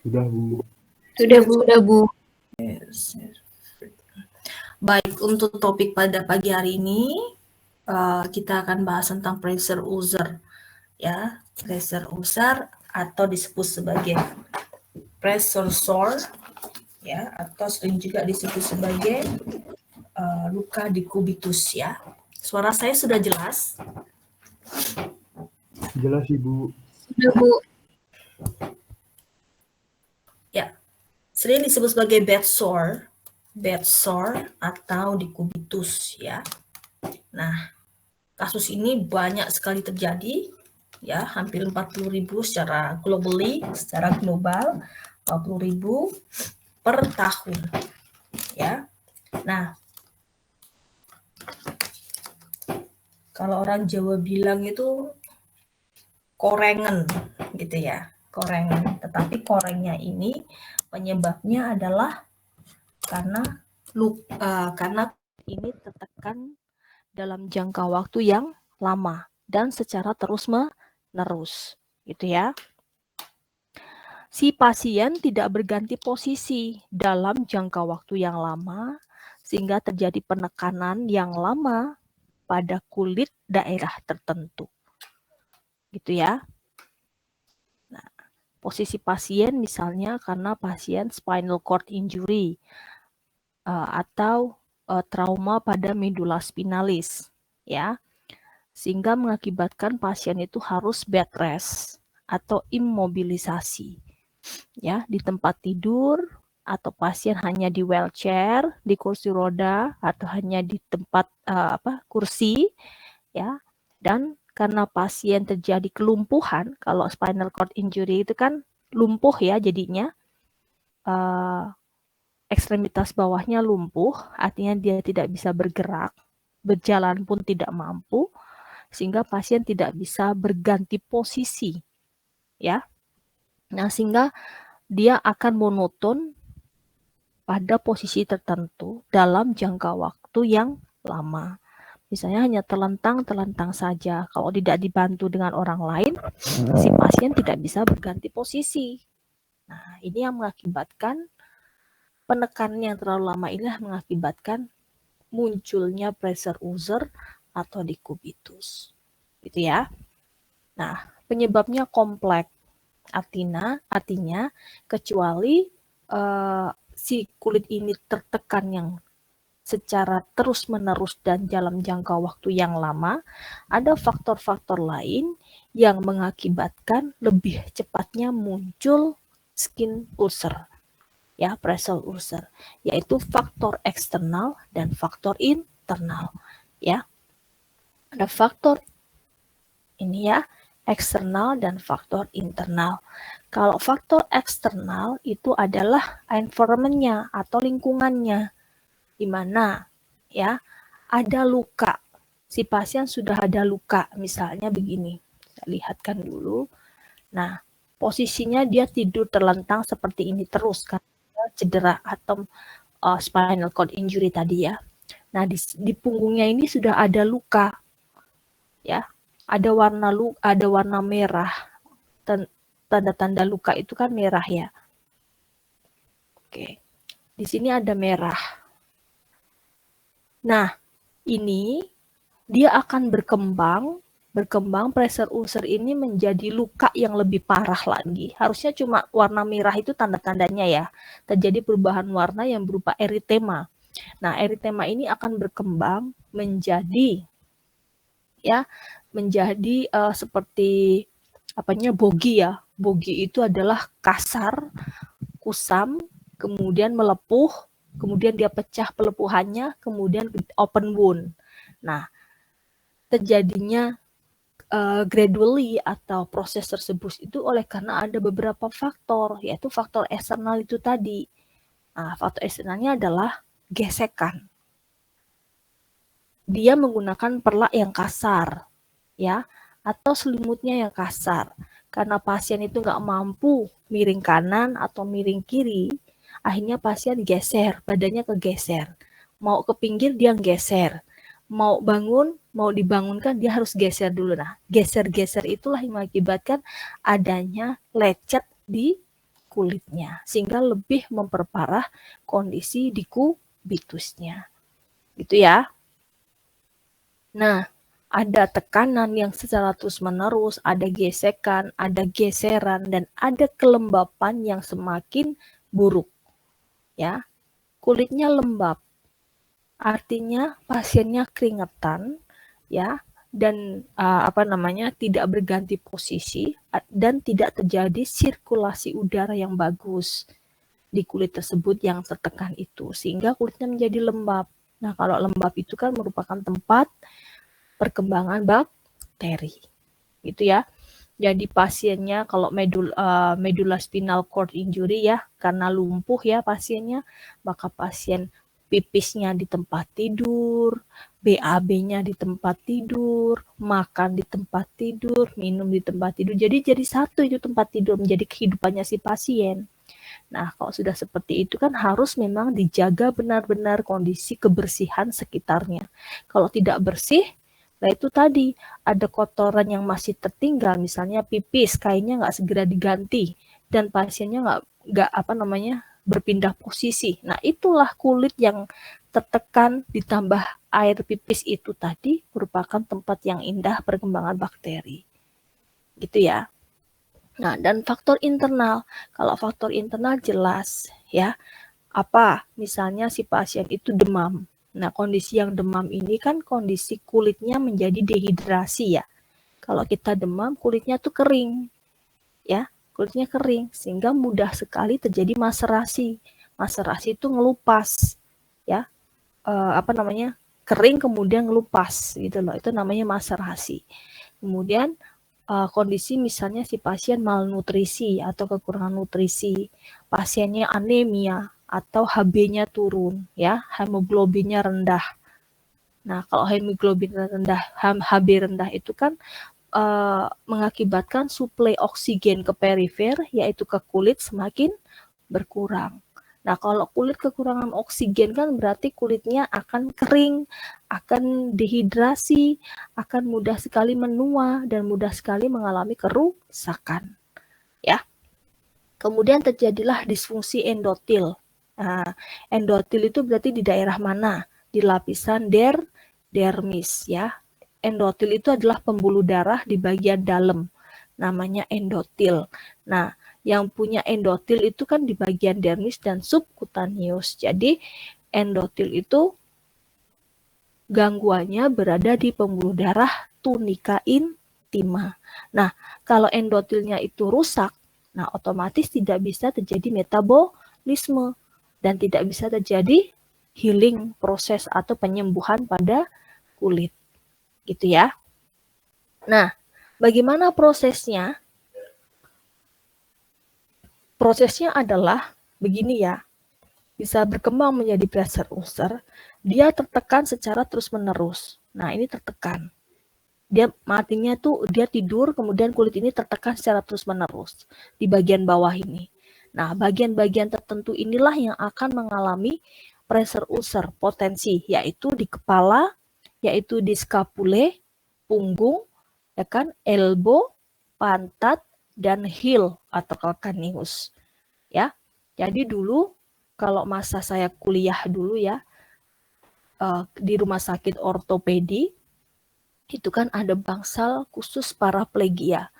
Sudah, Bu. Sudah, Bu. Yes. Baik, untuk topik pada pagi hari ini kita akan bahas tentang pressure ulcer, ya, pressure ulcer atau disebut sebagai pressure sore, ya, atau sering juga disebut sebagai luka dekubitus, ya. Suara saya sudah jelas? Jelas, Ibu. Sudah, Bu. Ya, sering disebut sebagai bed sore atau dekubitus, ya. Nah, kasus ini banyak sekali terjadi, ya, hampir 40.000 secara global, 40.000 per tahun, ya. Nah, kalau orang Jawa bilang itu korengan, gitu ya, korengan. Tetapi korengnya ini penyebabnya adalah karena ini tertekan dalam jangka waktu yang lama dan secara terus-menerus, gitu ya. Si pasien tidak berganti posisi dalam jangka waktu yang lama sehingga terjadi penekanan yang lama pada kulit daerah tertentu, gitu ya. Nah, posisi pasien misalnya karena pasien spinal cord injury atau trauma pada medula spinalis, ya, sehingga mengakibatkan pasien itu harus bed rest atau imobilisasi, ya, di tempat tidur, atau pasien hanya di wheelchair, di kursi roda, atau hanya di tempat kursi, ya. Dan karena pasien terjadi kelumpuhan, kalau spinal cord injury itu kan lumpuh ya jadinya, ekstremitas bawahnya lumpuh, artinya dia tidak bisa bergerak, berjalan pun tidak mampu, sehingga pasien tidak bisa berganti posisi, ya. Nah, sehingga dia akan monoton pada posisi tertentu dalam jangka waktu yang lama. Misalnya hanya terlentang saja. Kalau tidak dibantu dengan orang lain, si pasien tidak bisa berganti posisi. Nah, ini yang mengakibatkan penekanan yang terlalu lama inilah mengakibatkan munculnya pressure ulcer atau dekubitus, gitu ya. Nah, penyebabnya kompleks, artinya kecuali si kulit ini tertekan yang secara terus-menerus dan dalam jangka waktu yang lama, ada faktor-faktor lain yang mengakibatkan lebih cepatnya muncul skin ulcer, ya, pressure ulcer, yaitu faktor eksternal dan faktor internal, ya. Ada faktor ini, ya, eksternal dan faktor internal. Kalau faktor eksternal itu adalah environment-nya atau lingkungannya, di mana, ya, ada luka. Si pasien sudah ada luka, misalnya begini. Saya lihatkan dulu. Nah, posisinya dia tidur terlentang seperti ini terus karena cedera atau spinal cord injury tadi, ya. Nah, di punggungnya ini sudah ada luka, ya. Ada warna merah. Tanda-tanda luka itu kan merah, ya. Oke. Di sini ada merah. Nah, ini dia akan berkembang pressure ulcer ini menjadi luka yang lebih parah lagi. Harusnya cuma warna merah itu tanda-tandanya, ya. Terjadi perubahan warna yang berupa eritema. Nah, eritema ini akan berkembang menjadi, ya, menjadi seperti bogi, ya. Bogi itu adalah kasar, kusam, kemudian melepuh, kemudian dia pecah pelepuhannya, kemudian open wound. Nah, terjadinya gradually atau proses tersebut itu oleh karena ada beberapa faktor, yaitu faktor eksternal itu tadi. Nah, faktor eksternalnya adalah gesekan. Dia menggunakan perlak yang kasar, ya, atau selimutnya yang kasar. Karena pasien itu nggak mampu miring kanan atau miring kiri, akhirnya pasien geser, badannya kegeser. Mau ke pinggir dia geser. Mau bangun, mau dibangunkan dia harus geser dulu. Nah, geser-geser itulah yang mengakibatkan adanya lecet di kulitnya, sehingga lebih memperparah kondisi di kubitusnya. Gitu ya. Nah, ada tekanan yang secara terus-menerus, ada gesekan, ada geseran, dan ada kelembapan yang semakin buruk. Ya, kulitnya lembab, artinya pasiennya keringetan, ya, dan tidak berganti posisi dan tidak terjadi sirkulasi udara yang bagus di kulit tersebut yang tertekan itu, sehingga kulitnya menjadi lembab. Nah, kalau lembab itu kan merupakan tempat perkembangan bakteri, gitu ya. Jadi pasiennya kalau medulla spinal cord injury ya, karena lumpuh ya pasiennya, maka pasien pipisnya di tempat tidur, BAB-nya di tempat tidur, makan di tempat tidur, minum di tempat tidur. Jadi satu itu tempat tidur menjadi kehidupannya si pasien. Nah, kalau sudah seperti itu kan harus memang dijaga benar-benar kondisi kebersihan sekitarnya. Kalau tidak bersih, nah itu tadi ada kotoran yang masih tertinggal, misalnya pipis, kainnya nggak segera diganti dan pasiennya nggak berpindah posisi. Nah, itulah kulit yang tertekan ditambah air pipis itu tadi merupakan tempat yang indah perkembangan bakteri. Gitu ya. Nah, dan faktor internal. Kalau faktor internal jelas ya. Apa? Misalnya si pasien itu demam. Nah, kondisi yang demam ini kan kondisi kulitnya menjadi dehidrasi ya. Kalau kita demam, kulitnya tuh kering. Ya, kulitnya kering sehingga mudah sekali terjadi maserasi. Maserasi itu ngelupas ya. Kering kemudian ngelupas gitu loh. Itu namanya maserasi. Kemudian kondisi misalnya si pasien malnutrisi atau kekurangan nutrisi, pasiennya anemia atau HB-nya turun, ya, hemoglobinnya rendah. Nah, kalau hemoglobin rendah, HB rendah itu kan mengakibatkan suplai oksigen ke perifer, yaitu ke kulit semakin berkurang. Nah, kalau kulit kekurangan oksigen kan berarti kulitnya akan kering, akan dehidrasi, akan mudah sekali menua dan mudah sekali mengalami kerusakan. Ya. Kemudian terjadilah disfungsi endotil. Nah, endotil itu berarti di daerah mana? Di lapisan dermis ya. Endotil itu adalah pembuluh darah di bagian dalam. Namanya endotil. Nah, yang punya endotil itu kan di bagian dermis dan subkutaneus. Jadi endotil itu gangguannya berada di pembuluh darah tunika intima. Nah, kalau endotilnya itu rusak, nah otomatis tidak bisa terjadi metabolisme dan tidak bisa terjadi healing proses atau penyembuhan pada kulit. Gitu ya. Nah, bagaimana prosesnya? Prosesnya adalah begini ya, bisa berkembang menjadi pressure ulcer, dia tertekan secara terus-menerus. Nah, ini tertekan. Dia matinya tuh, dia tidur, kemudian kulit ini tertekan secara terus-menerus di bagian bawah ini. Nah, bagian-bagian tertentu inilah yang akan mengalami pressure ulcer potensi, yaitu di kepala, yaitu di scapulae, punggung, ya kan, elbow, pantat, dan heel atau calcaneus. Ya, jadi dulu kalau masa saya kuliah dulu ya di rumah sakit ortopedi itu kan ada bangsal khusus paraplegia.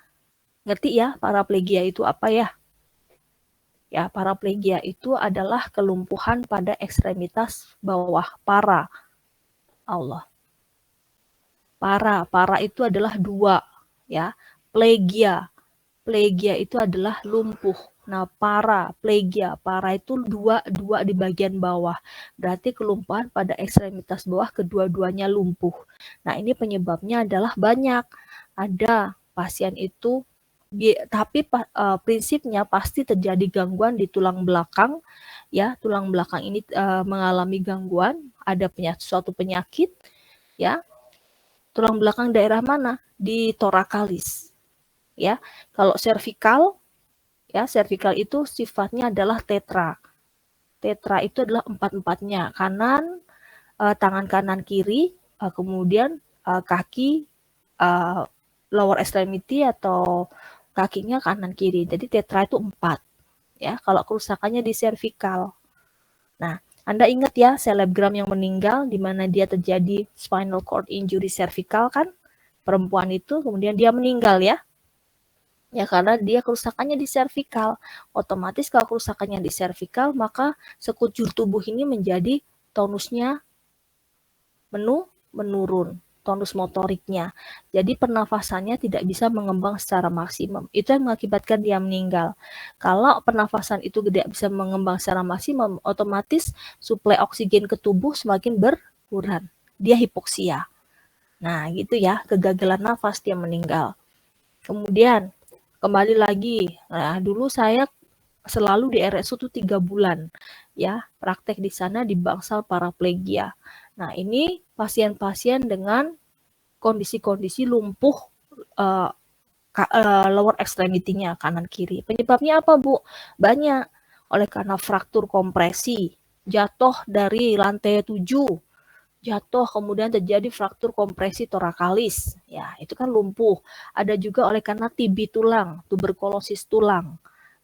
Ngerti ya paraplegia itu apa ya? Ya, paraplegia itu adalah kelumpuhan pada ekstremitas bawah para. Allah. Para itu adalah dua ya. Plegia itu adalah lumpuh. Nah, paraplegia itu dua di bagian bawah. Berarti kelumpuhan pada ekstremitas bawah kedua-duanya lumpuh. Nah, ini penyebabnya adalah banyak. Ada pasien itu, tapi prinsipnya pasti terjadi gangguan di tulang belakang. Ya, tulang belakang ini mengalami gangguan, ada suatu penyakit. Ya, tulang belakang daerah mana? Di thoracalis. Ya, kalau cervical, ya cervical itu sifatnya adalah tetra. Tetra itu adalah empat-empatnya, kanan, tangan kanan kiri, kemudian kaki, lower extremity atau kakinya kanan kiri. Jadi tetra itu 4. ya, kalau kerusakannya di servikal. Nah, Anda ingat ya selebgram yang meninggal di mana dia terjadi spinal cord injury cervical kan? Perempuan itu kemudian dia meninggal ya. Ya karena dia kerusakannya di servikal. Otomatis kalau kerusakannya di servikal maka sekujur tubuh ini menjadi tonusnya menurun, tonus motoriknya. Jadi pernafasannya tidak bisa mengembang secara maksimum. Itu yang mengakibatkan dia meninggal. Kalau pernafasan itu tidak bisa mengembang secara maksimum, otomatis suplai oksigen ke tubuh semakin berkurang. Dia hipoksia. Nah, gitu ya, kegagalan nafas dia meninggal. Kemudian kembali lagi. Nah, dulu saya selalu di RSU itu 3 bulan ya, praktek di sana di bangsal paraplegia. Nah, ini pasien-pasien dengan kondisi-kondisi lumpuh lower extremity-nya kanan kiri. Penyebabnya apa, Bu? Banyak. Oleh karena fraktur kompresi, jatuh dari lantai 7, jatuh kemudian terjadi fraktur kompresi torakalis. Ya, itu kan lumpuh. Ada juga oleh karena TB tulang, tuberkulosis tulang.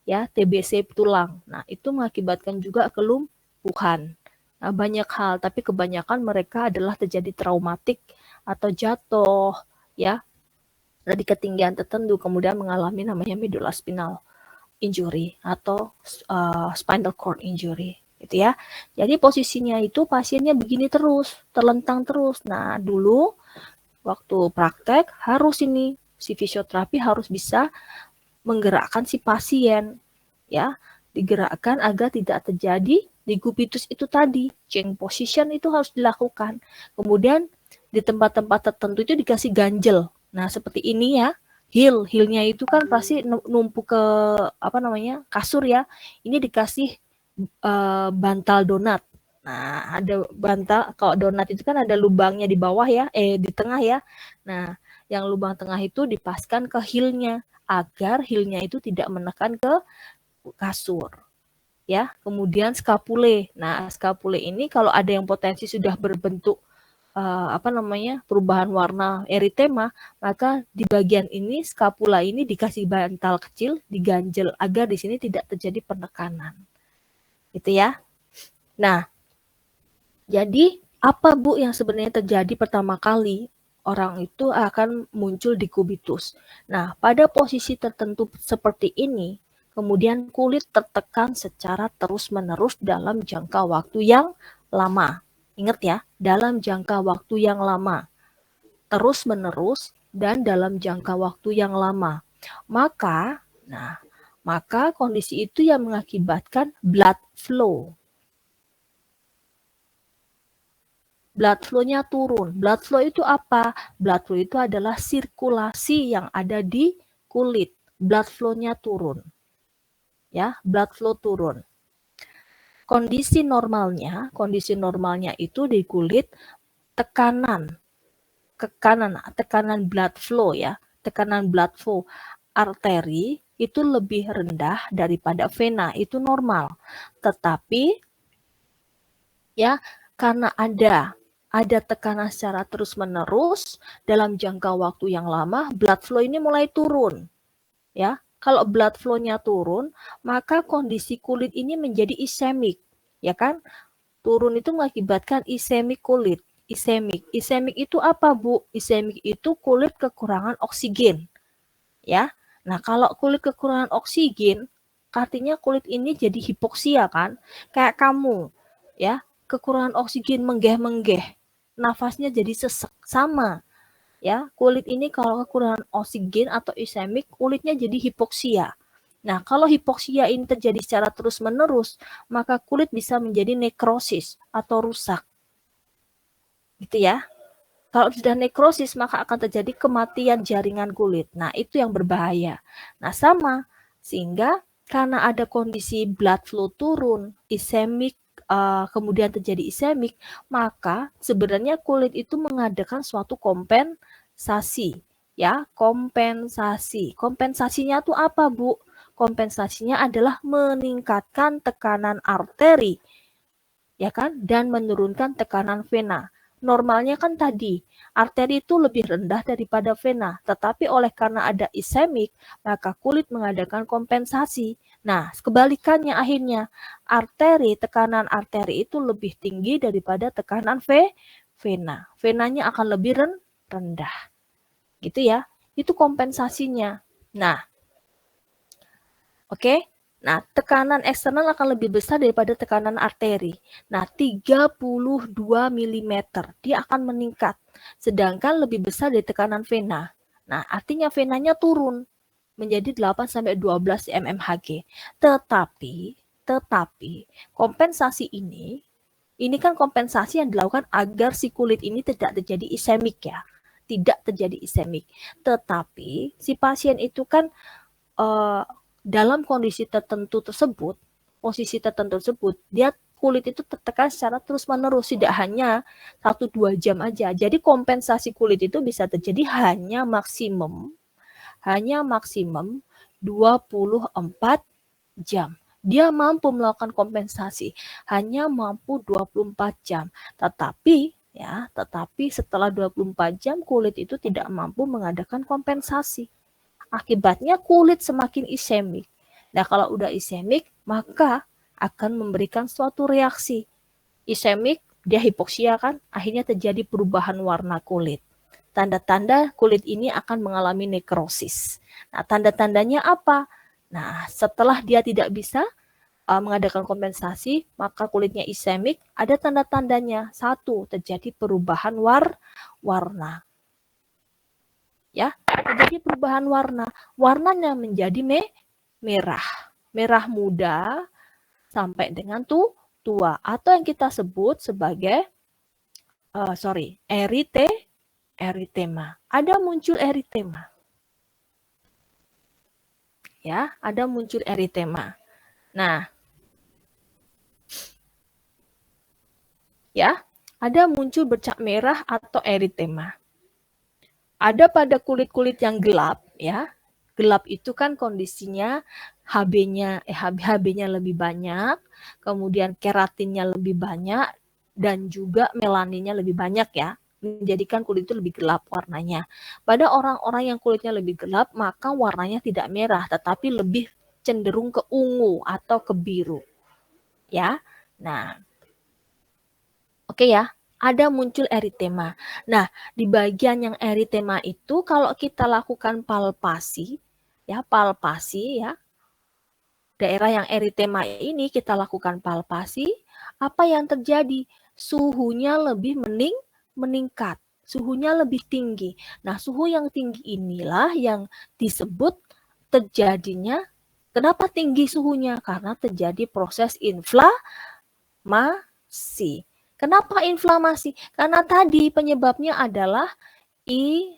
Ya, TBC tulang. Nah, itu mengakibatkan juga kelumpuhan. Nah, banyak hal, tapi kebanyakan mereka adalah terjadi traumatik atau jatuh, ya, dari ketinggian tertentu kemudian mengalami namanya medulla spinal injury atau spinal cord injury gitu ya. Jadi posisinya itu pasiennya begini terus, terlentang terus. Nah, dulu waktu praktek harus ini si fisioterapi harus bisa menggerakkan si pasien ya, digerakkan agar tidak terjadi decubitus itu tadi. Change position itu harus dilakukan. Kemudian di tempat-tempat tertentu itu dikasih ganjel. Nah, seperti ini ya. Heel-nya itu kan pasti numpuk ke apa namanya? Kasur ya. Ini dikasih bantal donat. Nah, ada bantal kalau donat itu kan ada lubangnya di bawah ya, di tengah ya. Nah, yang lubang tengah itu dipaskan ke heel-nya agar heel-nya itu tidak menekan ke kasur. Ya, kemudian skapule. Nah, skapule ini kalau ada yang potensi sudah berbentuk perubahan warna eritema, maka di bagian ini skapula ini dikasih bantal kecil, diganjel agar di sini tidak terjadi penekanan. Gitu ya. Nah, jadi apa Bu yang sebenarnya terjadi pertama kali orang itu akan muncul decubitus. Nah, pada posisi tertentu seperti ini, kemudian kulit tertekan secara terus-menerus dalam jangka waktu yang lama. Ingat ya, dalam jangka waktu yang lama. Terus-menerus dan dalam jangka waktu yang lama. Maka kondisi itu yang mengakibatkan blood flow. Blood flow-nya turun. Blood flow itu apa? Blood flow itu adalah sirkulasi yang ada di kulit. Blood flow-nya turun. Ya, blood flow turun. Kondisi normalnya itu di kulit tekanan blood flow ya. Tekanan blood flow arteri itu lebih rendah daripada vena, itu normal. Tetapi ya, karena ada tekanan secara terus-menerus dalam jangka waktu yang lama, blood flow ini mulai turun. Ya, kalau blood flow-nya turun, maka kondisi kulit ini menjadi ischemic, ya kan? Turun itu mengakibatkan ischemic kulit. Ischemic itu apa, Bu? Ischemic itu kulit kekurangan oksigen. Ya. Nah, kalau kulit kekurangan oksigen, artinya kulit ini jadi hipoksia kan? Kayak kamu, ya, kekurangan oksigen menggeh-menggeh. Nafasnya jadi sesek, sama. Ya, kulit ini kalau kekurangan oksigen atau ischemic, kulitnya jadi hipoksia. Nah, kalau hipoksia ini terjadi secara terus-menerus, maka kulit bisa menjadi nekrosis atau rusak. Gitu ya. Kalau sudah nekrosis, maka akan terjadi kematian jaringan kulit. Nah, itu yang berbahaya. Nah, sama. Sehingga karena ada kondisi blood flow turun, ischemic, kemudian terjadi ischemic, maka sebenarnya kulit itu mengadakan suatu kompensasi. Ya, kompensasi. Kompensasinya itu apa, Bu? Kompensasinya adalah meningkatkan tekanan arteri, ya kan, dan menurunkan tekanan vena. Normalnya kan tadi, arteri itu lebih rendah daripada vena, tetapi oleh karena ada ischemic, maka kulit mengadakan kompensasi. Nah, kebalikannya akhirnya tekanan arteri itu lebih tinggi daripada tekanan vena. Venanya akan lebih rendah. Gitu ya. Itu kompensasinya. Nah, oke. Nah, tekanan eksternal akan lebih besar daripada tekanan arteri. Nah, 32 mm dia akan meningkat. Sedangkan lebih besar dari tekanan vena. Nah, artinya venanya turun menjadi 8-12 mmHg. Tetapi kompensasi ini kan kompensasi yang dilakukan agar si kulit ini tidak terjadi isemik ya. Tidak terjadi isemik. Tetapi si pasien itu kan dalam kondisi tertentu tersebut, posisi tertentu tersebut, dia kulit itu tertekan secara terus-menerus, tidak hanya 1-2 jam aja. Jadi kompensasi kulit itu bisa terjadi hanya maksimum 24 jam. Dia mampu melakukan kompensasi, hanya mampu 24 jam. Tetapi setelah 24 jam kulit itu tidak mampu mengadakan kompensasi. Akibatnya kulit semakin isemik. Nah, kalau udah isemik, maka akan memberikan suatu reaksi. Isemik, dia hipoksia kan, akhirnya terjadi perubahan warna kulit. Tanda-tanda kulit ini akan mengalami nekrosis. Nah, tanda-tandanya apa? Nah, setelah dia tidak bisa mengadakan kompensasi, maka kulitnya isemik, ada tanda-tandanya. 1, terjadi perubahan warna. Ya, terjadi perubahan warna. Warnanya menjadi merah. Merah muda sampai dengan tua. Atau yang kita sebut sebagai eritema. Ada muncul eritema. Ya, ada muncul eritema. Nah, ya, ada muncul bercak merah atau eritema. Ada pada kulit-kulit yang gelap, ya. Gelap itu kan kondisinya HB-nya lebih banyak, kemudian keratinnya lebih banyak, dan juga melaninnya lebih banyak ya, menjadikan kulit itu lebih gelap warnanya. Pada orang-orang yang kulitnya lebih gelap, maka warnanya tidak merah, tetapi lebih cenderung ke ungu atau ke biru. Ya, nah, oke ya. Ada muncul eritema. Nah, di bagian yang eritema itu kalau kita lakukan palpasi ya, daerah yang eritema ini kita lakukan palpasi, apa yang terjadi? Suhunya lebih meningkat, suhunya lebih tinggi. Nah, suhu yang tinggi inilah yang disebut terjadinya, kenapa tinggi suhunya? Karena terjadi proses inflamasi. Kenapa inflamasi? Karena tadi penyebabnya adalah isemik.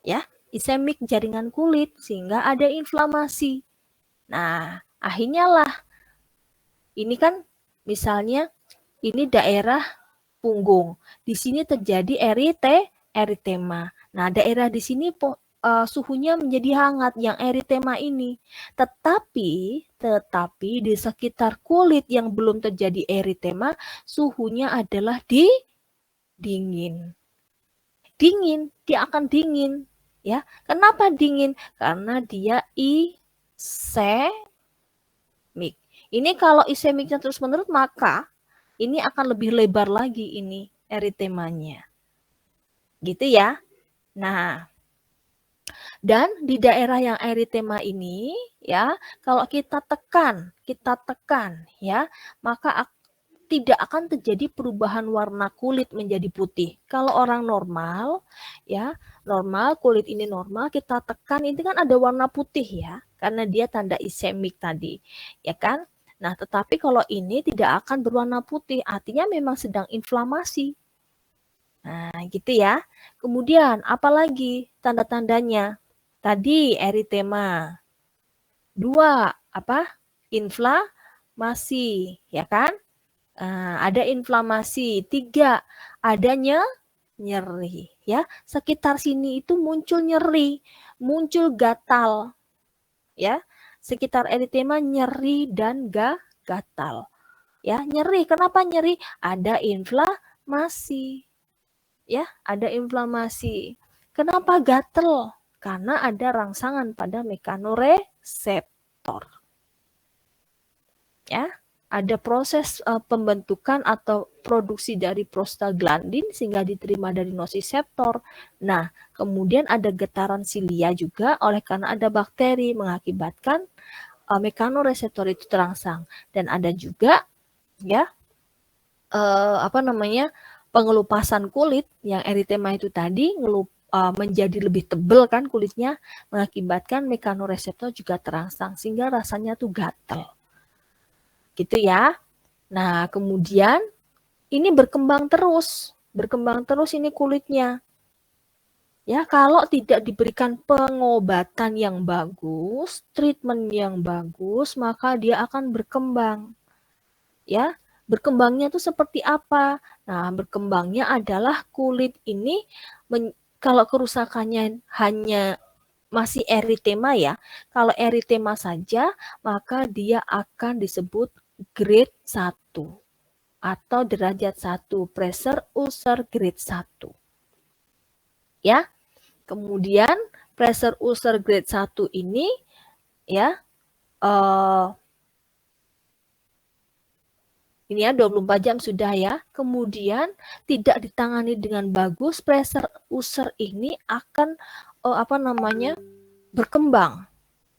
Ya, isemik jaringan kulit sehingga ada inflamasi. Nah, akhirnya lah ini kan misalnya ini daerah punggung. Di sini terjadi eritema. Nah, daerah di sini suhunya menjadi hangat yang eritema ini. Tetapi di sekitar kulit yang belum terjadi eritema, suhunya adalah dingin. Dingin, dia akan dingin. Ya, kenapa dingin? Karena dia isemik. Ini kalau isemiknya terus-menerus, maka ini akan lebih lebar lagi ini eritemanya. Gitu ya. Nah, dan di daerah yang eritema ini ya, kalau kita tekan ya, maka tidak akan terjadi perubahan warna kulit menjadi putih. Kalau orang normal ya, kulit ini normal, kita tekan ini kan ada warna putih ya, karena dia tanda isemik tadi, ya kan? Nah, tetapi kalau ini tidak akan berwarna putih, artinya memang sedang inflamasi. Nah, gitu ya. Kemudian apalagi tanda-tandanya? Tadi eritema. 2, apa? Inflamasi, ya kan? Ada inflamasi. 3, adanya nyeri, ya. Sekitar sini itu muncul nyeri, muncul gatal, ya. Sekitar eritema nyeri dan gatal. Ya, nyeri. Kenapa nyeri? Ada inflamasi. Ya, ada inflamasi. Kenapa gatel? Karena ada rangsangan pada mekanoreseptor. Ya, ada proses pembentukan atau produksi dari prostaglandin sehingga diterima dari nosiseptor. Nah, kemudian ada getaran silia juga oleh karena ada bakteri mengakibatkan mekanoreseptor itu terangsang. Dan ada juga ya pengelupasan kulit yang eritema itu tadi menjadi lebih tebal kan kulitnya, mengakibatkan mekanoreseptor juga terangsang sehingga rasanya tuh gatal. Gitu ya. Nah, kemudian ini berkembang terus ini kulitnya. Ya, kalau tidak diberikan pengobatan yang bagus, treatment yang bagus, maka dia akan berkembang. Ya, berkembangnya itu seperti apa? Nah, berkembangnya adalah kulit ini kalau kerusakannya hanya masih eritema ya. Kalau eritema saja, maka dia akan disebut grade 1 atau derajat 1, pressure ulcer grade 1. Ya. Kemudian pressure ulcer grade 1 ini ya ini ya 24 jam sudah ya. Kemudian tidak ditangani dengan bagus, pressure ulcer ini akan berkembang.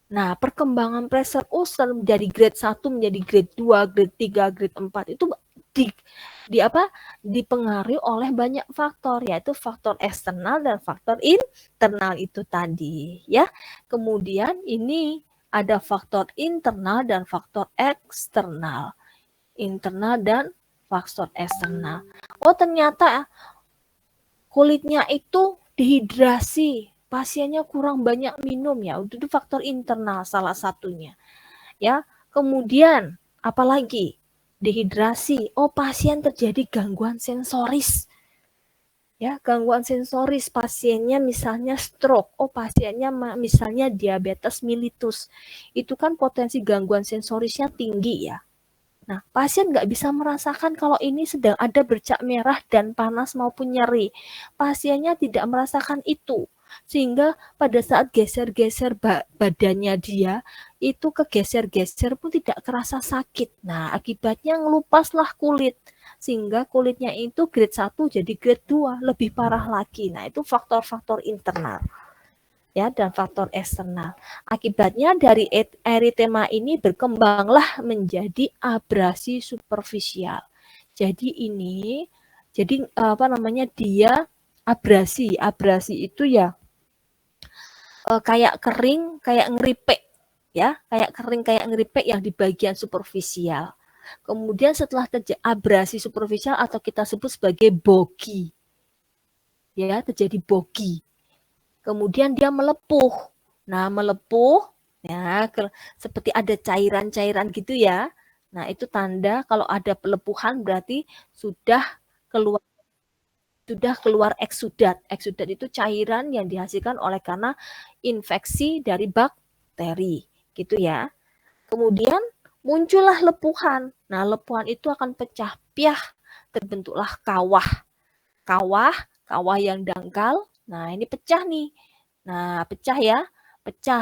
Nah, perkembangan pressure ulcer dari grade 1 menjadi grade 2, grade 3, grade 4 itu dipengaruhi oleh banyak faktor, yaitu faktor eksternal dan faktor internal itu tadi ya. Kemudian ini ada faktor internal dan faktor eksternal. Internal dan faktor eksternal. Oh, ternyata kulitnya itu dehidrasi. Pasiennya kurang banyak minum ya. Itu faktor internal salah satunya. Ya. Kemudian apalagi? Dehidrasi. Oh, pasien terjadi gangguan sensoris. Ya, gangguan sensoris pasiennya misalnya stroke. Oh, pasiennya misalnya diabetes mellitus. Itu kan potensi gangguan sensorisnya tinggi ya. Nah, pasien nggak bisa merasakan kalau ini sedang ada bercak merah dan panas maupun nyeri. Pasiennya tidak merasakan itu. Sehingga pada saat geser-geser badannya dia, itu kegeser-geser pun tidak kerasa sakit. Nah, akibatnya ngelupaslah kulit. Sehingga kulitnya itu grade 1 jadi grade 2, lebih parah lagi. Nah, itu faktor-faktor internal. Ya, dan faktor eksternal. Akibatnya dari eritema ini berkembanglah menjadi abrasi superficial. Jadi dia abrasi. Abrasi itu ya kayak kering, kayak ngeripek ya, kayak kering kayak ngeripek yang di bagian superficial. Kemudian setelah terjadi abrasi superficial atau kita sebut sebagai bogi. Ya, terjadi bogi. Kemudian dia melepuh. Nah, melepuh ya seperti ada cairan-cairan gitu ya. Nah, itu tanda kalau ada pelepuhan berarti sudah keluar eksudat. Eksudat itu cairan yang dihasilkan oleh karena infeksi dari bakteri, gitu ya. Kemudian muncullah lepuhan. Nah, lepuhan itu akan pecah piah, terbentuklah kawah. Kawah yang dangkal. Nah, ini pecah nih. Nah, pecah ya.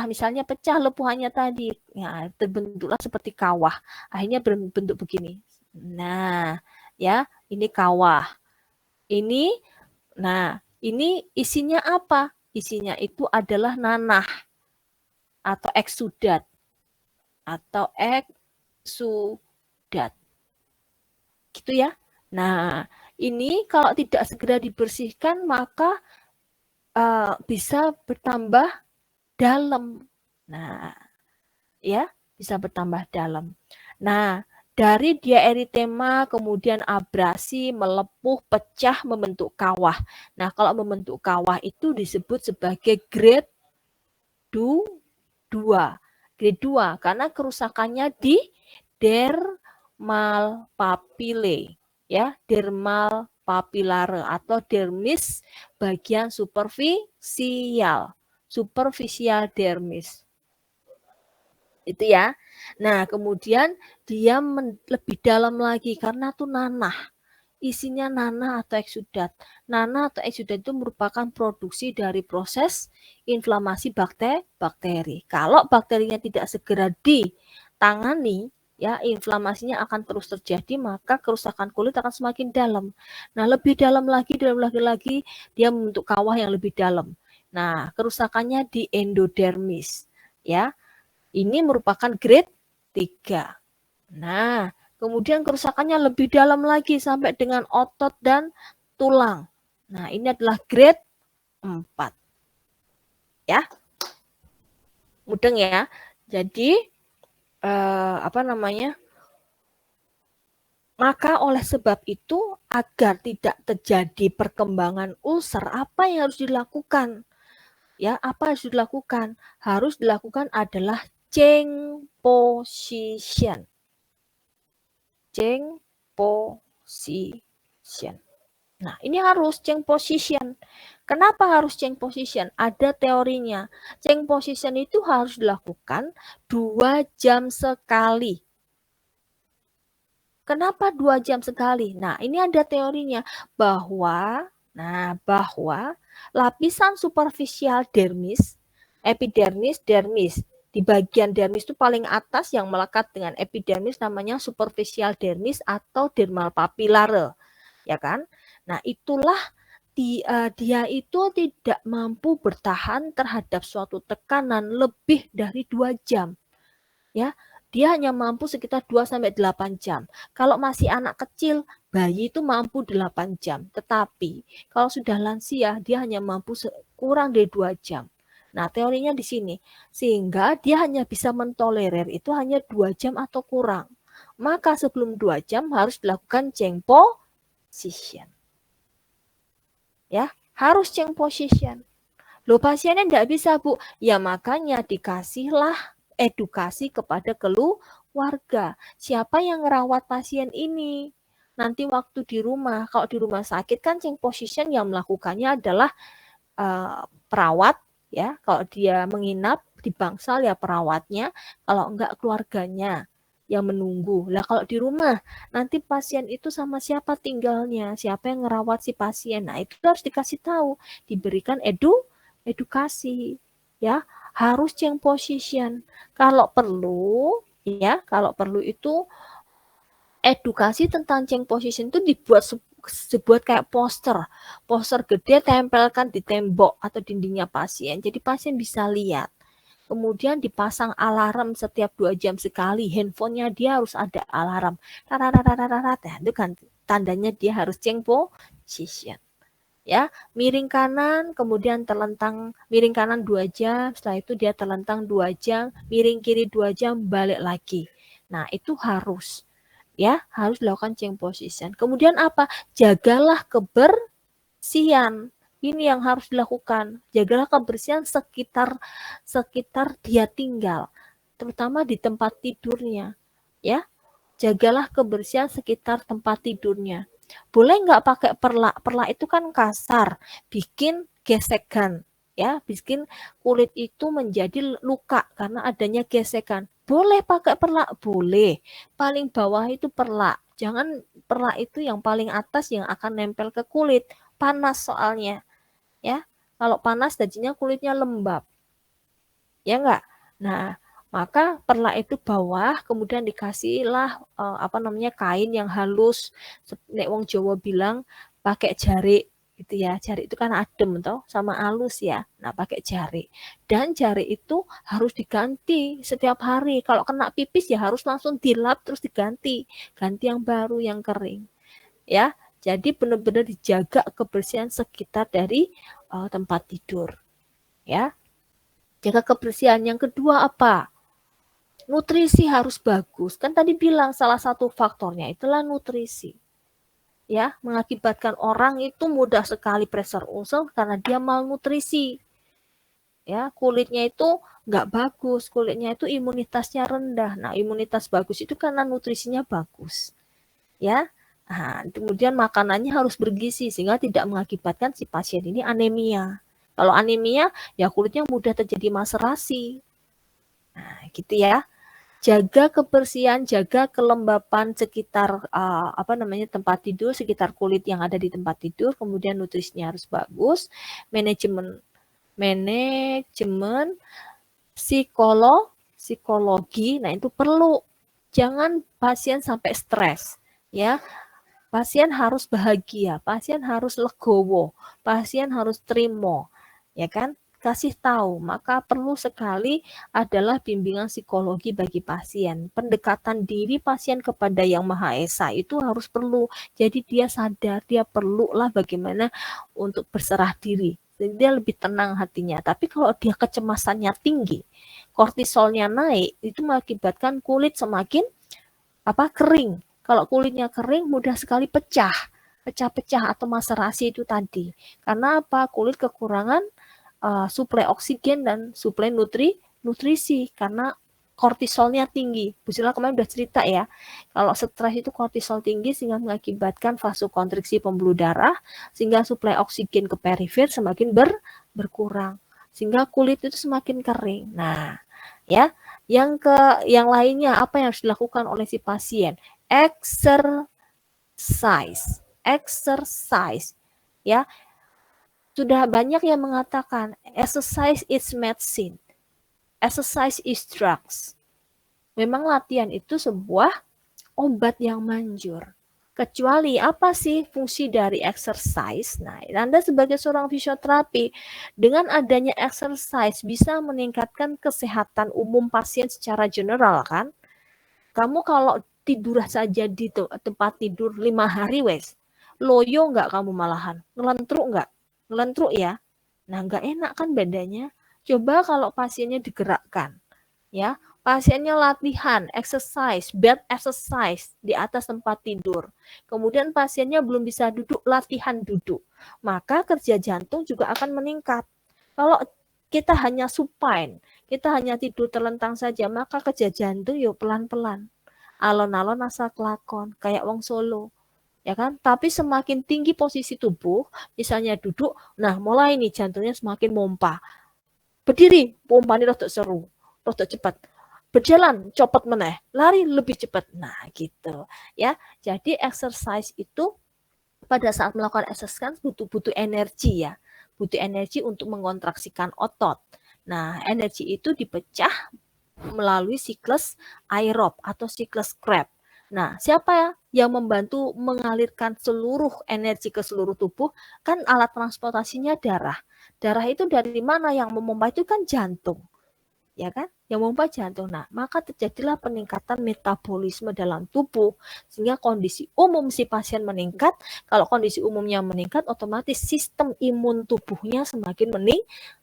Misalnya pecah lepuhannya tadi. Ya, terbentuklah seperti kawah. Akhirnya berbentuk begini. Nah, ya, ini kawah. Ini isinya apa? Isinya itu adalah nanah atau eksudat. Gitu ya. Nah, ini kalau tidak segera dibersihkan maka bisa bertambah dalam. Nah, ya, bisa bertambah dalam. Nah, dari dia eritema, kemudian abrasi, melepuh, pecah, membentuk kawah. Nah, kalau membentuk kawah itu disebut sebagai grade 2. Grade 2, karena kerusakannya di dermal papile. Ya, dermal papillare atau dermis bagian superficial dermis. Itu ya. Nah, kemudian dia lebih dalam lagi karena tuh nanah. isinya nanah atau eksudat. Nanah atau eksudat itu merupakan produksi dari proses inflamasi bakteri. Kalau bakterinya tidak segera ditangani, ya inflamasinya akan terus terjadi, maka kerusakan kulit akan semakin dalam. Nah, lebih dalam lagi dia membentuk kawah yang lebih dalam. Nah, kerusakannya di endodermis, ya. Ini merupakan grade 3. Nah, kemudian kerusakannya lebih dalam lagi sampai dengan otot dan tulang. Nah, ini adalah grade 4. Ya. Mudeng ya. Jadi maka oleh sebab itu, agar tidak terjadi perkembangan ulcer, apa yang harus dilakukan? Ya, apa yang harus dilakukan? Harus dilakukan adalah change position. Change position. Nah, ini harus change position. Kenapa harus change position? Ada teorinya. Change position itu harus dilakukan 2 jam sekali. Kenapa 2 jam sekali? Nah, ini ada teorinya bahwa lapisan superficial dermis, epidermis, dermis. Di bagian dermis itu paling atas yang melekat dengan epidermis namanya superficial dermis atau dermal papillare, ya kan? Nah, itulah dia itu tidak mampu bertahan terhadap suatu tekanan lebih dari 2 jam. Ya, dia hanya mampu sekitar 2-8 jam. Kalau masih anak kecil, bayi itu mampu 8 jam. Tetapi kalau sudah lansia, dia hanya mampu kurang dari 2 jam. Nah, teorinya di sini. Sehingga dia hanya bisa mentolerir itu hanya 2 jam atau kurang. Maka sebelum 2 jam harus dilakukan change position. Ya, harus change position. Loh, pasiennya tidak bisa, Bu. Ya, makanya dikasihlah edukasi kepada keluarga. Siapa yang merawat pasien ini? Nanti waktu di rumah, kalau di rumah sakit kan change position yang melakukannya adalah perawat, ya. Kalau dia menginap di bangsal ya perawatnya, kalau enggak keluarganya yang menunggu. Lah kalau di rumah, nanti pasien itu sama siapa tinggalnya, siapa yang merawat si pasien. Nah, itu harus dikasih tahu, diberikan edukasi, ya. Harus change position. Kalau perlu itu edukasi tentang change position itu dibuat kayak poster gede, tempelkan di tembok atau dindingnya pasien. Jadi pasien bisa lihat. Kemudian dipasang alarm setiap 2 jam sekali. Handphonenya dia harus ada alarm. Itu kan tandanya dia harus change position. Ya, miring kanan, kemudian terlentang, miring kanan 2 jam, setelah itu dia terlentang 2 jam, miring kiri 2 jam, balik lagi. Nah, itu harus. Ya, harus dilakukan change position. Kemudian apa? Jagalah kebersihan. Ini yang harus dilakukan. Jagalah kebersihan sekitar dia tinggal, terutama di tempat tidurnya. Ya, jagalah kebersihan sekitar tempat tidurnya. Boleh nggak pakai perlak? Perlak itu kan kasar, bikin gesekan, ya, bikin kulit itu menjadi luka karena adanya gesekan. Boleh pakai perlak? Boleh. Paling bawah itu perlak. Jangan perlak itu yang paling atas yang akan nempel ke kulit. Panas soalnya. Ya, kalau panas jadinya kulitnya lembab. Ya enggak? Nah, maka perlak itu bawah, kemudian dikasihlah kain yang halus. Nek wong Jawa bilang pakai jarik gitu ya. Jarik itu kan adem toh, sama halus ya. Nah, pakai jarik. Dan jarik itu harus diganti setiap hari. Kalau kena pipis ya harus langsung dilap terus diganti. Ganti yang baru, yang kering. Ya. Jadi benar-benar dijaga kebersihan sekitar dari tempat tidur. Ya. Jaga kebersihan. Yang kedua apa? Nutrisi harus bagus. Kan tadi bilang salah satu faktornya itulah nutrisi. Ya, mengakibatkan orang itu mudah sekali pressure ulcer karena dia malnutrisi. Ya, kulitnya itu nggak bagus, kulitnya itu imunitasnya rendah. Nah, imunitas bagus itu karena nutrisinya bagus. Ya. Nah, kemudian makanannya harus bergizi sehingga tidak mengakibatkan si pasien ini anemia. Kalau anemia, ya kulitnya mudah terjadi maserasi. Nah, gitu ya. jaga kebersihan, jaga kelembapan sekitar tempat tidur, sekitar kulit yang ada di tempat tidur, kemudian nutrisinya harus bagus, manajemen psikologi, nah itu perlu. Jangan pasien sampai stres, ya. Pasien harus bahagia, pasien harus legowo, pasien harus terima, ya kan? Kasih tahu, maka perlu sekali adalah bimbingan psikologi bagi pasien. Pendekatan diri pasien kepada Yang Maha Esa itu harus perlu. Jadi dia sadar, dia perlulah bagaimana untuk berserah diri. Jadi dia lebih tenang hatinya. Tapi kalau dia kecemasannya tinggi, kortisolnya naik, itu mengakibatkan kulit semakin kering. Kalau kulitnya kering, mudah sekali pecah atau maserasi itu tadi. Karena apa? Kulit kekurangan suplai oksigen dan suplai nutrisi karena kortisolnya tinggi. Bu Sila kemarin udah cerita ya, kalau stres itu kortisol tinggi sehingga mengakibatkan vasokonstriksi pembuluh darah, sehingga suplai oksigen ke perifer semakin berkurang, sehingga kulit itu semakin kering. Nah, ya, yang lainnya apa yang harus dilakukan oleh si pasien? Exercise, ya. Sudah banyak yang mengatakan exercise is medicine, exercise is drugs. Memang latihan itu sebuah obat yang manjur. Kecuali apa sih fungsi dari exercise? Nah, Anda sebagai seorang fisioterapi, dengan adanya exercise bisa meningkatkan kesehatan umum pasien secara general kan? Kamu kalau tidur saja di tempat tidur 5 hari wes, loyo nggak kamu malahan? Ngelentruk nggak? Ngelentruk ya? Nah, nggak enak kan badannya. Coba kalau pasiennya digerakkan, ya, pasiennya latihan, exercise, bed exercise di atas tempat tidur. Kemudian pasiennya belum bisa duduk, latihan duduk. Maka kerja jantung juga akan meningkat. Kalau kita hanya supine, kita hanya tidur terlentang saja, maka kerja jantung yuk pelan-pelan. Alon-alon asal kelakon, kayak wong Solo. Ya kan? Tapi semakin tinggi posisi tubuh, misalnya duduk, nah mulai nih jantungnya semakin mompa. Berdiri, pompa ini rotok seru, rotok cepat. Berjalan, copot meneh, lari lebih cepat. Nah, gitu. Ya. Jadi exercise itu pada saat melakukan exercise butuh energi ya. Butuh energi untuk mengontraksikan otot. Nah, energi itu dipecah melalui siklus aerob atau siklus Krebs. Nah, siapa ya yang membantu mengalirkan seluruh energi ke seluruh tubuh? Kan alat transportasinya darah. Darah itu dari mana yang memompa itu kan jantung. Ya kan? Yang memompa jantung. Nah, maka terjadilah peningkatan metabolisme dalam tubuh sehingga kondisi umum si pasien meningkat. Kalau kondisi umumnya meningkat, otomatis sistem imun tubuhnya semakin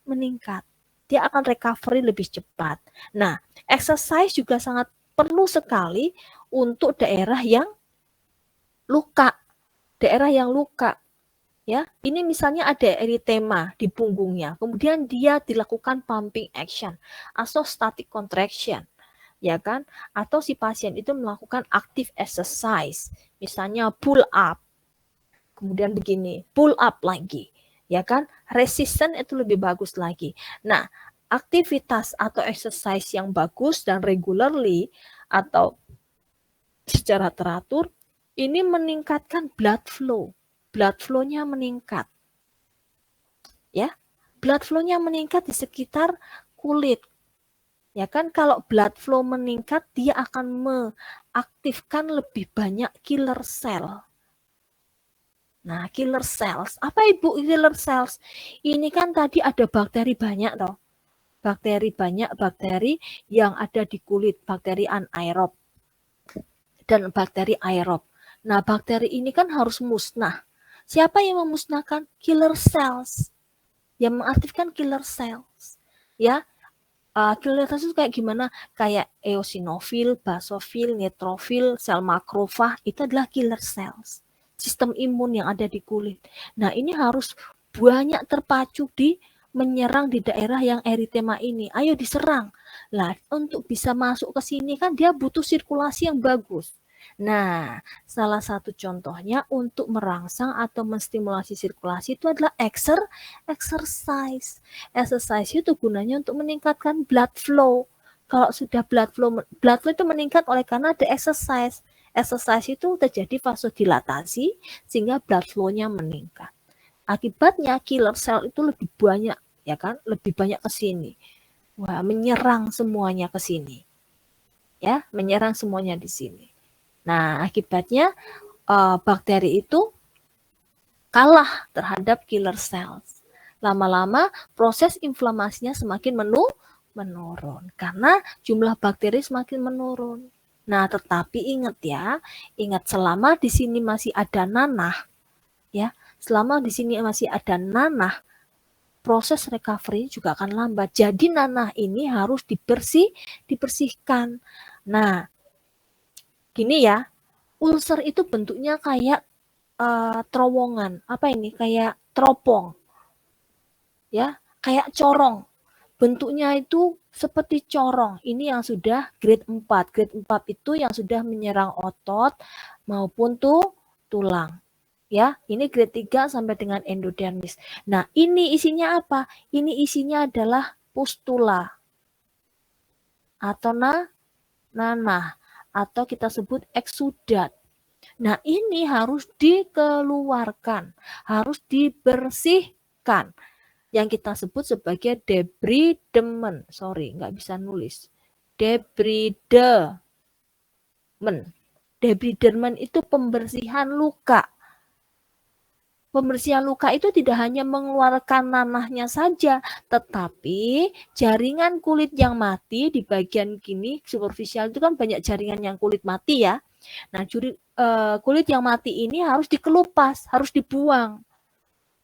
meningkat. Dia akan recovery lebih cepat. Nah, exercise juga sangat perlu sekali untuk daerah yang luka. Ya, ini misalnya ada eritema di punggungnya, kemudian dia dilakukan pumping action atau static contraction, ya kan? Atau si pasien itu melakukan active exercise, misalnya pull up, kemudian begini, pull up lagi, ya kan? Resistance itu lebih bagus lagi. Nah, aktivitas atau exercise yang bagus dan regularly atau secara teratur ini meningkatkan blood flow. Blood flow-nya meningkat. Ya, blood flow-nya meningkat di sekitar kulit. Ya kan, kalau blood flow meningkat, dia akan mengaktifkan lebih banyak killer cell. Nah, killer cells. Apa Ibu killer cells? Ini kan tadi ada bakteri banyak toh. Bakteri yang ada di kulit, bakteri anaerob dan bakteri aerob. Nah, bakteri ini kan harus musnah. Siapa yang memusnahkan? Killer cells. Yang mengaktifkan killer cells. Ya, killer cells itu kayak gimana? Kayak eosinofil, basofil, neutrofil, sel makrofag, itu adalah killer cells. Sistem imun yang ada di kulit. Nah, ini harus banyak terpacu menyerang di daerah yang eritema ini. Ayo diserang. Lah, untuk bisa masuk ke sini kan dia butuh sirkulasi yang bagus. Nah, salah satu contohnya untuk merangsang atau menstimulasi sirkulasi itu adalah exercise. Exercise itu gunanya untuk meningkatkan blood flow. Kalau sudah blood flow itu meningkat oleh karena ada exercise. Exercise itu terjadi vasodilatasi sehingga blood flow-nya meningkat. Akibatnya killer cell itu lebih banyak, ya kan? Lebih banyak ke sini. Wah, menyerang semuanya ke sini. Ya, menyerang semuanya di sini. Nah, akibatnya bakteri itu kalah terhadap killer cells. Lama-lama proses inflamasinya semakin menurun karena jumlah bakteri semakin menurun. Nah, tetapi ingat ya, ingat selama di sini masih ada nanah, ya, selama di sini masih ada nanah, proses recovery juga akan lambat. Jadi nanah ini harus dibersihkan. Nah, gini ya, ulcer itu bentuknya kayak terowongan, apa ini? Kayak teropong. Ya, kayak corong. Bentuknya itu seperti corong. Ini yang sudah grade 4. Grade 4 itu yang sudah menyerang otot maupun tulang. Ya, ini grade 3 sampai dengan endodermis. Nah, ini isinya apa? Ini isinya adalah pustula atau nanah atau kita sebut eksudat. Nah, ini harus dikeluarkan, harus dibersihkan. Yang kita sebut sebagai debridement. Sorry, nggak bisa nulis. Debridement. Debridement itu pembersihan luka. Pembersihan luka itu tidak hanya mengeluarkan nanahnya saja, tetapi jaringan kulit yang mati di bagian kini superficial itu kan banyak jaringan yang kulit mati ya. Nah, kulit yang mati ini harus dikelupas, harus dibuang.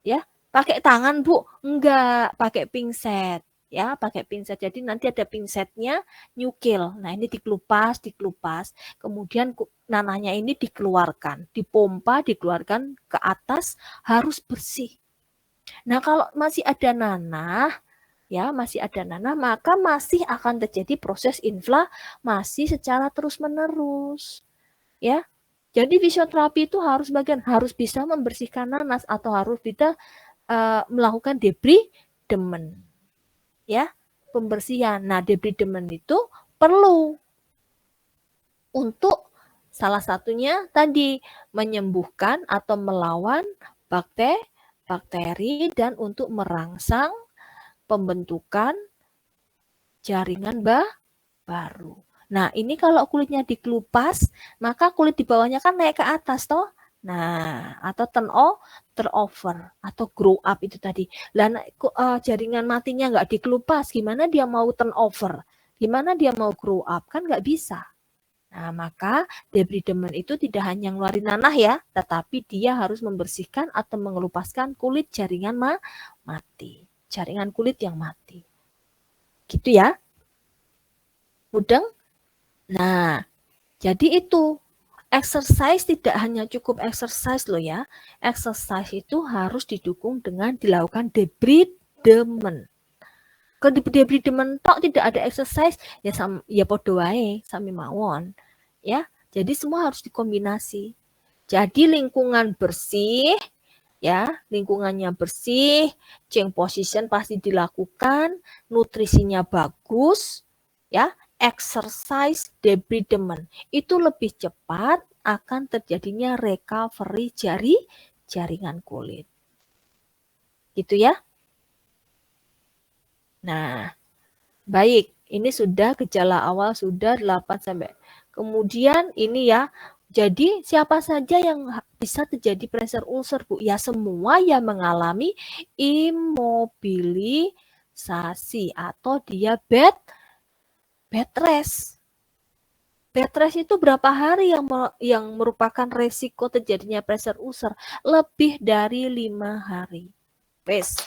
Ya, pakai tangan, Bu? Enggak, pakai pinset. Ya, pakai pinset. Jadi nanti ada pinsetnya nyukil. Nah, ini dikelupas. Kemudian nanahnya ini dikeluarkan, dipompa, dikeluarkan ke atas, harus bersih. Nah, kalau masih ada nanah, maka masih akan terjadi proses inflamasi secara terus-menerus. Ya, jadi fisioterapi itu harus bisa membersihkan nanas atau harus bisa melakukan debridement. Ya, pembersihan. Nah, debridement itu perlu untuk salah satunya tadi menyembuhkan atau melawan bakteri dan untuk merangsang pembentukan jaringan baru. Nah, ini kalau kulitnya dikelupas, maka kulit di bawahnya kan naik ke atas toh. Nah, atau turnover atau grow up itu tadi. Lah jaringan matinya nggak dikelupas, gimana dia mau turnover? Gimana dia mau grow up? Kan nggak bisa. Nah, maka debridement itu tidak hanya ngeluarin nanah ya, tetapi dia harus membersihkan atau mengelupaskan kulit jaringan mati. Jaringan kulit yang mati. Gitu ya. Mudeng? Nah, jadi itu exercise tidak hanya cukup exercise loh ya. Exercise itu harus didukung dengan dilakukan debridement. Kalau debridement tok tidak ada exercise ya podo wae sami mawon. Ya, jadi semua harus dikombinasi. Jadi lingkungan bersih ya, lingkungannya bersih, change position pasti dilakukan, nutrisinya bagus ya. Exercise debridement itu lebih cepat akan terjadinya recovery jaringan kulit. Gitu ya. Nah, baik, ini sudah gejala awal sudah 8 sampai. Kemudian ini ya, jadi siapa saja yang bisa terjadi pressure ulcer, Bu? Ya semua yang mengalami imobilisasi atau dia bed rest. Bed rest itu berapa hari yang merupakan resiko terjadinya pressure ulcer? Lebih dari 5 hari. Wes,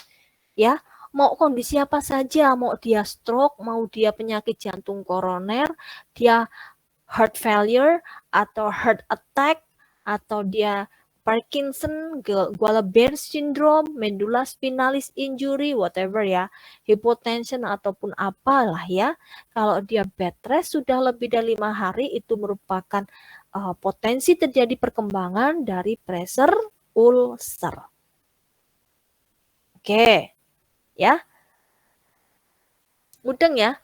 ya, mau kondisi apa saja, mau dia stroke, mau dia penyakit jantung koroner, dia heart failure atau heart attack, atau dia Parkinson, Guillain syndrome, medulla spinalis injury, whatever ya, hypotension ataupun apalah ya. Kalau dia bed rest sudah lebih dari 5 hari itu merupakan potensi terjadi perkembangan dari pressure ulcer. Oke, ya. Mudeng ya.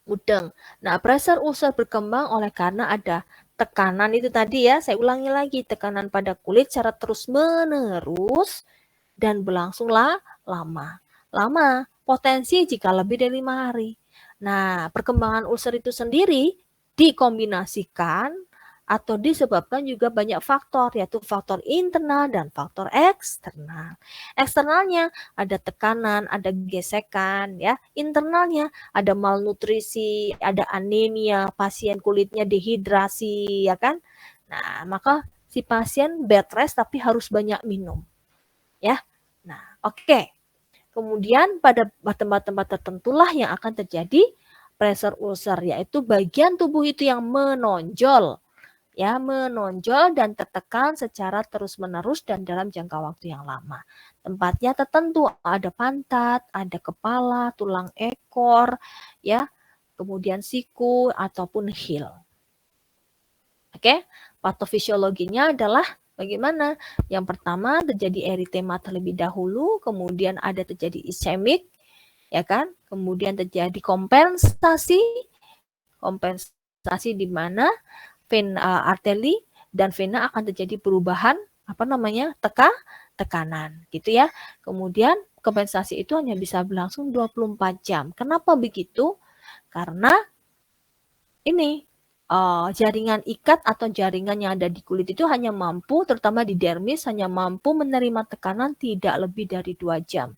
mudeng. Nah, pressure ulcer berkembang oleh karena ada tekanan itu tadi ya, saya ulangi lagi, tekanan pada kulit secara terus-menerus dan berlangsunglah lama. Lama, potensi jika lebih dari 5 hari. Nah, perkembangan ulcer itu sendiri dikombinasikan atau disebabkan juga banyak faktor, yaitu faktor internal dan faktor eksternal. Eksternalnya ada tekanan, ada gesekan, ya. Internalnya ada malnutrisi, ada anemia, pasien kulitnya dehidrasi, ya kan? Nah, maka si pasien bed rest tapi harus banyak minum, ya. Nah, oke. Kemudian pada tempat-tempat tertentulah yang akan terjadi pressure ulcer, yaitu bagian tubuh itu yang menonjol, ya, menonjol dan tertekan secara terus-menerus dan dalam jangka waktu yang lama. Tempatnya tertentu, ada pantat, ada kepala, tulang ekor, ya, kemudian siku ataupun heel. Oke, patofisiologinya adalah bagaimana? Yang pertama terjadi eritema terlebih dahulu, kemudian ada terjadi ischemic, ya kan? Kemudian terjadi kompensasi di mana arteri dan vena akan terjadi perubahan tekanan gitu ya. Kemudian kompensasi itu hanya bisa berlangsung 24 jam. Kenapa begitu? Karena ini jaringan ikat atau jaringan yang ada di kulit itu hanya mampu, terutama di dermis, hanya mampu menerima tekanan tidak lebih dari 2 jam.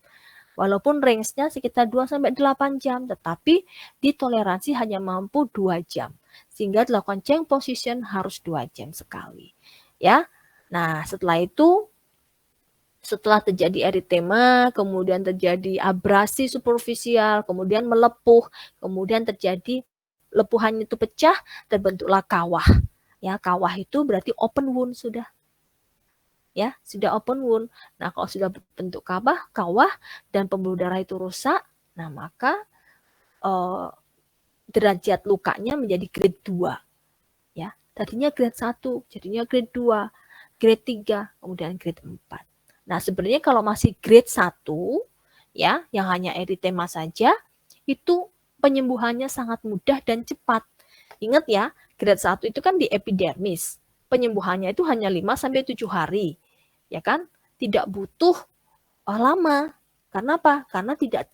Walaupun range-nya sekitar 2-8 jam, tetapi ditoleransi hanya mampu 2 jam. Sehingga dilakukan change position harus 2 jam sekali. Ya. Nah, setelah itu, setelah terjadi eritema, kemudian terjadi abrasi superficial, kemudian melepuh, kemudian terjadi lepuhan itu pecah, terbentuklah kawah. Ya, kawah itu berarti open wound sudah. Ya, sudah open wound. Nah, kalau sudah berbentuk kawah dan pembuluh darah itu rusak, nah maka derajat lukanya menjadi grade 2. Ya, tadinya grade 1, jadinya grade 2, grade 3, kemudian grade 4. Nah, sebenarnya kalau masih grade 1, ya, yang hanya eritema saja, itu penyembuhannya sangat mudah dan cepat. Ingat ya, grade 1 itu kan di epidermis. Penyembuhannya itu hanya 5-7 hari. Ya kan? Tidak butuh lama. Karena apa? Karena tidak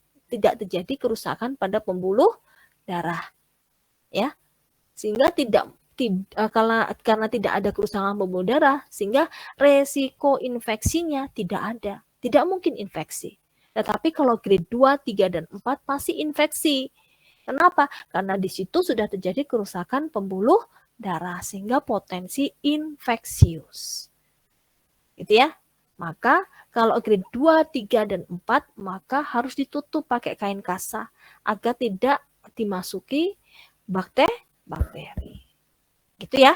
terjadi kerusakan pada pembuluh darah. Ya. Sehingga karena tidak ada kerusakan pembuluh darah, sehingga resiko infeksinya tidak ada. Tidak mungkin infeksi. Tetapi kalau grade 2, 3, dan 4 pasti infeksi. Kenapa? Karena di situ sudah terjadi kerusakan pembuluh darah sehingga potensi infeksius. Gitu ya. Maka kalau grade 2, 3, dan 4 maka harus ditutup pakai kain kasa agar tidak dimasuki bakteri. Gitu ya.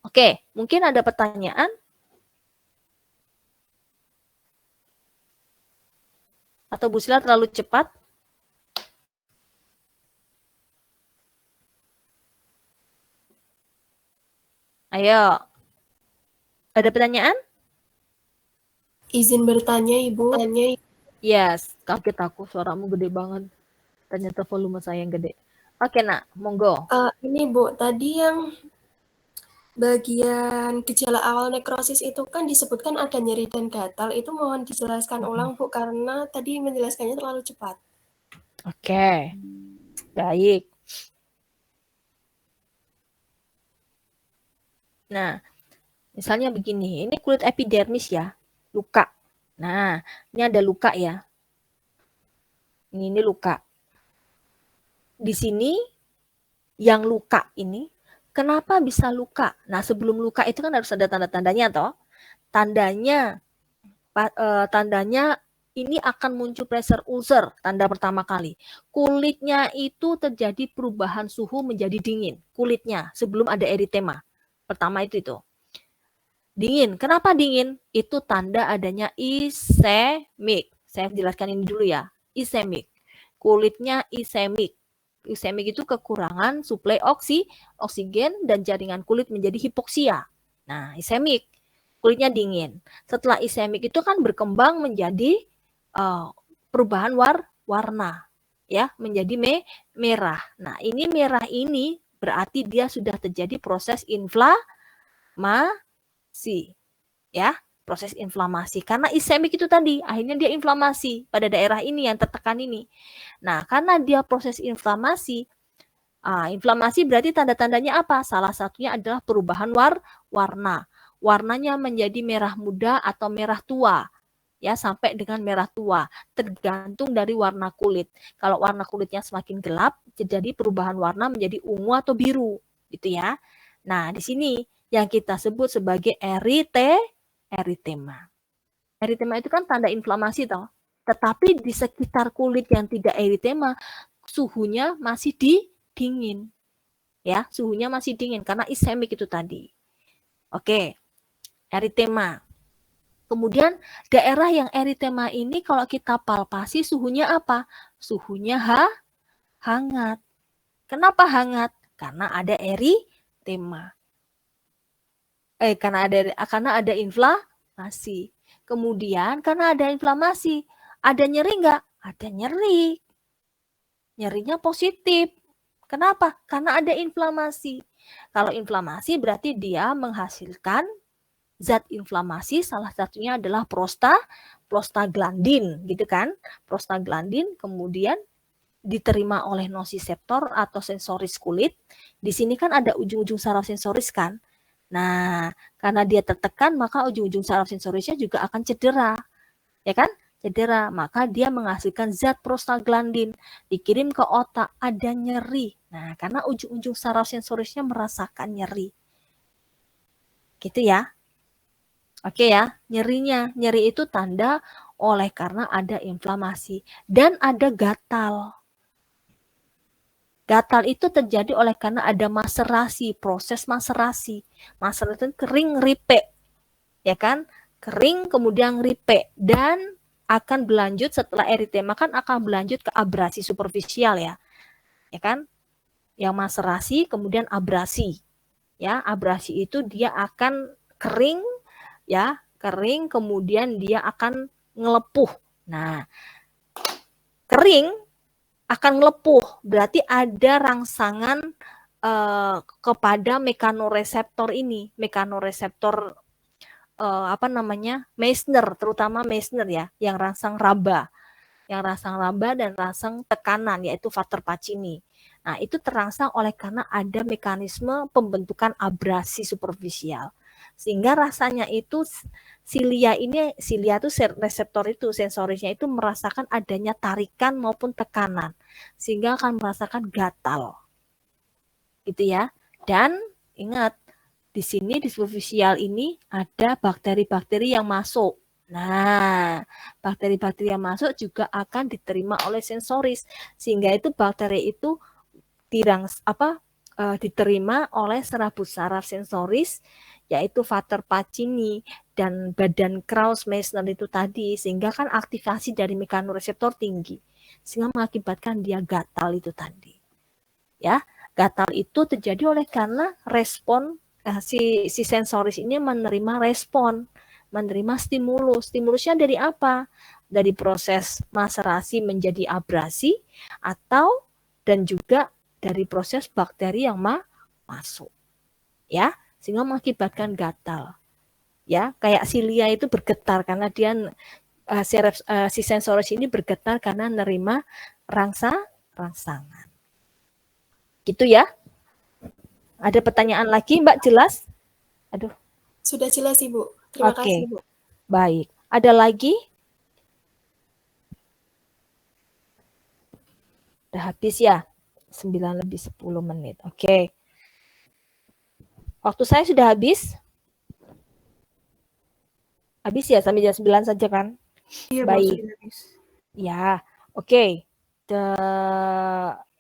Oke, mungkin ada pertanyaan? Atau Bu Sila terlalu cepat? Ayo. Ada pertanyaan? Izin bertanya, Ibu. Yes, kaget aku, suaramu gede banget. Ternyata volume saya yang gede. Oke, Nak, monggo. Ini Bu, tadi yang bagian gejala awal nekrosis itu kan disebutkan ada nyeri dan gatal. Itu mohon dijelaskan ulang, Bu, karena tadi menjelaskannya terlalu cepat. Oke, baik. Nah, misalnya begini, ini kulit epidermis ya, luka. Nah, ini ada luka ya. Ini luka. Di sini, yang luka ini, kenapa bisa luka? Nah, sebelum luka itu kan harus ada tanda-tandanya toh. Tandanya ini akan muncul pressure ulcer, tanda pertama kali. Kulitnya itu terjadi perubahan suhu menjadi dingin, kulitnya sebelum ada eritema. Pertama itu. Dingin. Kenapa dingin? Itu tanda adanya ischemic. Saya jelaskan ini dulu ya. Ischemic. Kulitnya ischemic. Ischemic itu kekurangan suplai oksigen dan jaringan kulit menjadi hipoksia. Nah, ischemic. Kulitnya dingin. Setelah ischemic itu kan berkembang menjadi perubahan warna. ya, menjadi merah. Nah, ini merah ini berarti dia sudah terjadi proses inflamasi, ya, proses inflamasi. Karena isemik itu tadi, akhirnya dia inflamasi pada daerah ini yang tertekan ini. Nah, karena dia proses inflamasi, inflamasi berarti tanda-tandanya apa? Salah satunya adalah perubahan warna. Warnanya menjadi merah muda atau merah tua, ya, sampai dengan merah tua, tergantung dari warna kulit. Kalau warna kulitnya semakin gelap, jadi perubahan warna menjadi ungu atau biru, gitu ya. Nah, di sini yang kita sebut sebagai eritema. Eritema itu kan tanda inflamasi toh. Tetapi di sekitar kulit yang tidak eritema, suhunya masih dingin. Ya, suhunya masih dingin karena isemik itu tadi. Oke, eritema. Kemudian daerah yang eritema ini kalau kita palpasi suhunya apa? Suhunya hangat. Kenapa hangat? Karena ada eritema. Karena ada inflamasi. Kemudian karena ada inflamasi, ada nyeri enggak? Ada nyeri. Nyerinya positif. Kenapa? Karena ada inflamasi. Kalau inflamasi berarti dia menghasilkan zat inflamasi, salah satunya adalah prostaglandin, gitu kan? Prostaglandin kemudian diterima oleh nosiseptor atau sensoris kulit. Di sini kan ada ujung-ujung saraf sensoris kan? Nah, karena dia tertekan maka ujung-ujung saraf sensorisnya juga akan cedera. Ya kan? Cedera, maka dia menghasilkan zat prostaglandin, dikirim ke otak, ada nyeri. Nah, karena ujung-ujung saraf sensorisnya merasakan nyeri. Gitu ya. Oke ya, nyerinya. Nyeri itu tanda oleh karena ada inflamasi dan ada gatal. Gatal itu terjadi oleh karena ada maserasi, proses maserasi. Maserasi itu kering ripe, ya kan? Kering kemudian ripe dan akan berlanjut setelah eritema kan akan berlanjut ke abrasi superficial ya kan? Yang maserasi kemudian abrasi. Ya, abrasi itu dia akan kering, ya, kering kemudian dia akan ngelepuh. Nah, kering akan ngelepuh berarti ada rangsangan kepada mekanoreseptor ini, mekanoreseptor Meissner, terutama Meissner ya, yang rangsang raba dan rangsang tekanan yaitu faktor Pacini. Nah, itu terangsang oleh karena ada mekanisme pembentukan abrasi superficial. Sehingga rasanya itu silia itu reseptor itu, sensorisnya itu merasakan adanya tarikan maupun tekanan. Sehingga akan merasakan gatal. Gitu ya. Dan ingat, di sini di superficial ini ada bakteri-bakteri yang masuk. Nah, bakteri-bakteri yang masuk juga akan diterima oleh sensoris, sehingga itu bakteri itu diterima oleh serabut saraf sensoris, yaitu faktor Pacini dan badan Krauss-Meissner itu tadi, sehingga kan aktivasi dari mekanoreseptor tinggi, sehingga mengakibatkan dia gatal itu tadi. Ya, gatal itu terjadi oleh karena respon si sensoris ini menerima stimulus. Stimulusnya dari apa? Dari proses maserasi menjadi abrasi atau dan juga dari proses bakteri yang masuk. Ya, sehingga mengakibatkan gatal. Ya, kayak silia itu bergetar karena dia si sensoris ini bergetar karena menerima rangsangan. Gitu ya. Ada pertanyaan lagi, Mbak, jelas? Aduh. Sudah jelas, Ibu. Terima kasih, Bu. Baik. Ada lagi? Udah habis ya? 9 lebih 10 menit. Oke. Waktu saya sudah habis? Habis ya, sampai jam 9 saja kan? Iya, baik. Bu, sudah habis. Ya, oke.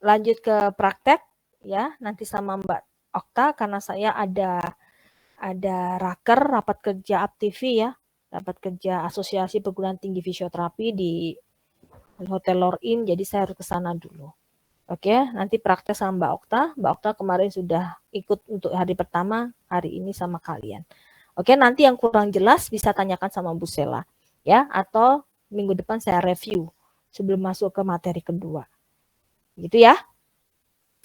Lanjut ke praktek ya, nanti sama Mbak Okta karena saya ada rapat kerja APTV ya, rapat kerja Asosiasi Perguruan Tinggi Fisioterapi di Hotel Lor'in, jadi saya harus ke sana dulu. Oke, nanti praktek sama Mbak Okta. Mbak Okta kemarin sudah ikut untuk hari pertama, hari ini sama kalian. Oke, nanti yang kurang jelas bisa tanyakan sama Bu Sela ya, atau minggu depan saya review sebelum masuk ke materi kedua. Gitu ya.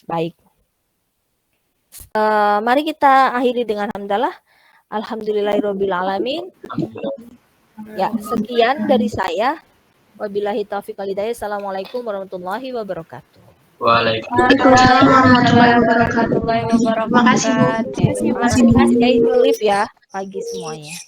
Baik. Mari kita akhiri dengan hamdalah. Alhamdulillahirabbil alamin. Ya, sekian dari saya. Wabillahi taufiq wal hidayah. Assalamualaikum warahmatullahi wabarakatuh. Waalaikumsalam warahmatullahi wabarakatuh. Terima kasih, Bu. Terima kasih guys, live ya pagi semuanya.